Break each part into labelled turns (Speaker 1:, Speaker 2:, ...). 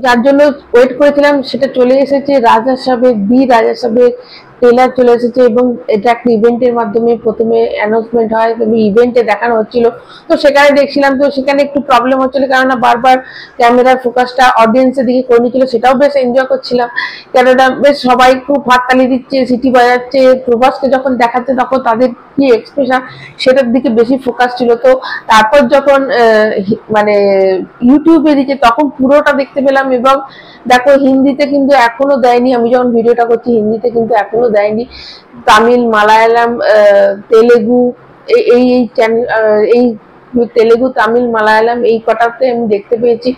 Speaker 1: যার জন্য ওয়েট করেছিলাম সেটা চলে এসেছে। রাজা সাহেবের রাজা সাহেবের ট্রেলার চলে এসেছে এবং এটা একটা ইভেন্টের মাধ্যমে প্রথমে অ্যানাউন্সমেন্ট হয় এবং ইভেন্টে দেখানো হচ্ছিল। তো সেখানে দেখছিলাম, তো সেখানে একটু প্রবলেম হচ্ছিল, কেননা বারবার ক্যামেরার ফোকাসটা অডিয়েন্সের দিকে করে নিচ্ছিল। সেটাও বেশ এনজয় করছিলাম, কেননা বেশ সবাই খুব হাততালি দিচ্ছে, সিটি বাজাচ্ছে। প্রভাসকে যখন দেখাচ্ছে তখন তাদের কি এক্সপ্রেশন সেটার দিকে বেশি ফোকাস ছিল। তো তারপর যখন মানে ইউটিউবে দিচ্ছে তখন পুরোটা দেখতে পেলাম। এবং দেখো হিন্দিতে কিন্তু এখনো দেয়নি, আমি যখন ভিডিওটা করছি হিন্দিতে কিন্তু এখনো দেয়নি। তামিল, মালায়ালাম, তেলেগু, এই এই চ্যানেল, এই তেলেগু, তামিল, মালায়ালাম এই কটাতে আমি দেখতে পেয়েছি।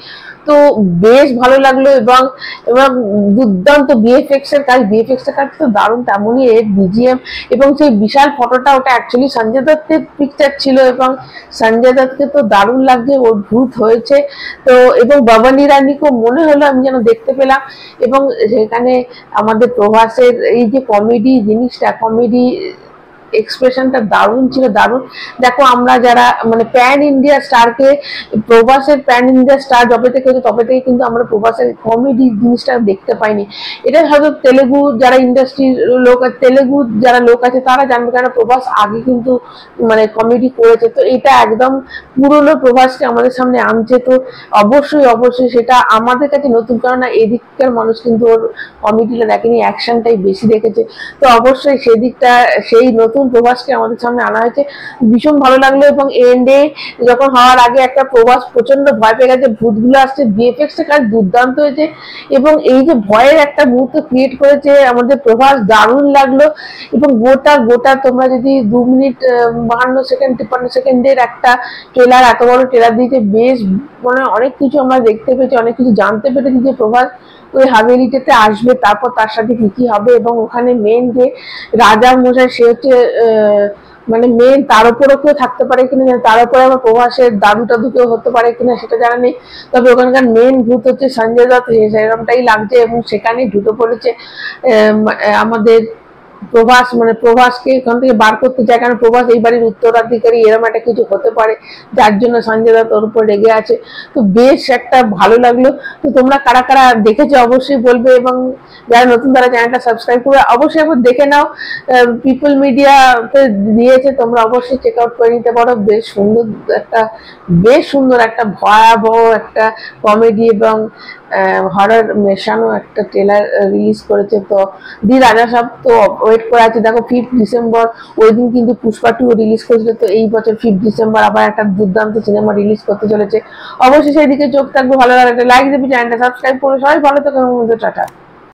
Speaker 1: তো বেশ ভালো লাগলো এবং এবং দুর্দান্ত বিএফএক্স এর কাজ, বিএফএক্স এর কাজ তো দারুণ, তেমনই এর বিজিএম এবং সেই বিশাল ফটোটা, ওটা অ্যাকচুয়ালি সঞ্জয় দত্তের পিকচার ছিল এবং সঞ্জয় দত্তকে তো দারুণ লাগছে, ওর ভূত হয়েছে। তো এবং ভবানী রানীকেও মনে হলো আমি যেন দেখতে পেলাম। এবং সেখানে আমাদের প্রভাসের এই যে কমেডি জিনিসটা, কমেডি এক্সপ্রেশনটা দারুণ ছিল, দারুণ। দেখো আমরা যারা মানে প্যান ইন্ডিয়া স্টারকে, প্রভাসের প্যান ইন্ডিয়া স্টার যবে থেকে হয়েছে তবে থেকে কিন্তু আমরা প্রভাসের কমেডি জিনিসটা দেখতে পাইনি। এটা হয়তো তেলেগু যারা ইন্ডাস্ট্রির লোক, তেলেগু যারা লোক আছে তারা জানবে, কেন প্রভাস আগে কিন্তু মানে কমেডি করেছে। তো এটা একদম পুরনো প্রভাসকে আমাদের সামনে আনছে। তো অবশ্যই অবশ্যই সেটা আমাদের কাছে নতুন, কেননা এদিককার মানুষ কিন্তু ওর কমেডিটা দেখেনি, অ্যাকশনটাই বেশি দেখেছে। তো অবশ্যই সেদিকটা, সেই নতুন প্রভাসকে আমাদের সামনে আনা হয়েছে, ভীষণ ভালো লাগলো। এবং এন্ডে যখন হওয়ার আগে একটা প্রভাস প্রচন্ড ভয় পেয়ে গেছে, ভূতগুলো আসছে, বিএফএক্স এর কাজ দুর্দান্ত হয়েছে এবং এই যে ভয়ের একটা মুহূর্ত ক্রিয়েট করেছে আমাদের প্রভাস, দারুণ লাগলো। এবং গোটা গোটা তোমরা যদি 2 মিনিট 52 সেকেন্ড 53 সেকেন্ডের একটা ট্রেলার, এত বড় ট্রেলার দিয়েছে, বেশ মানে অনেক কিছু আমরা দেখতে পেয়েছি, অনেক কিছু জানতে পেরেছি যে প্রভাস ওই হাভেলিটাতে আসবে, তারপর তার সাথে কি কি হবে। এবং ওখানে মেন যে রাজা মশাই সে হচ্ছে মানে মেন, তার উপরও কেউ থাকতে পারে কিনা, তার উপরে আবার প্রভাসের দাদু টাদু কেউ হতে পারে কিনা সেটা জানা নেই। তবে ওখানকার মেন ভূত হচ্ছে সঞ্জয় দত্ত, সেরকমটাই লাগছে। এবং সেখানেই ঢুকে পড়েছে আমাদের প্রভাস, মানে প্রভাসকে এখান থেকে বার করতে চায়, কারণ প্রভাস এই বাড়ির উত্তরাধিকারী, এরকম একটা কিছু হতে পারে যার জন্য সঞ্জয় দত্ত ওর উপর রেগে আছে। তো বেশ একটা ভালো লাগলো। তো তোমরা কারা কারা দেখেছো অবশ্যই বলবে, এবং যারা নতুন তারা চ্যানেলটা সাবস্ক্রাইব করে অবশ্যই একবার দেখে নাও। পিপল মিডিয়াতে দিয়েছে, তোমরা অবশ্যই চেক আউট করে নিতে পারো। বেশ সুন্দর একটা ভয়াবহ একটা কমেডি এবং হরর মেশানো একটা ট্রেলার রিলিজ করেছে। তো রাজা সাহেব তো ওয়েট করে আছে। দেখো 5 ডিসেম্বর ওই দিন কিন্তু পুষ্পা 2 রিলিজ করেছিল, তো এই বছর 5 ডিসেম্বর আবার একটা দুর্দান্ত সিনেমা রিলিজ করতে চলেছে। অবশ্যই সেই দিকে চোখ থাকবে। ভালো লাগে লাইক দেবে, চ্যানেলটা সাবস্ক্রাইব করে সবাই ভালো থাকবে। টাটা।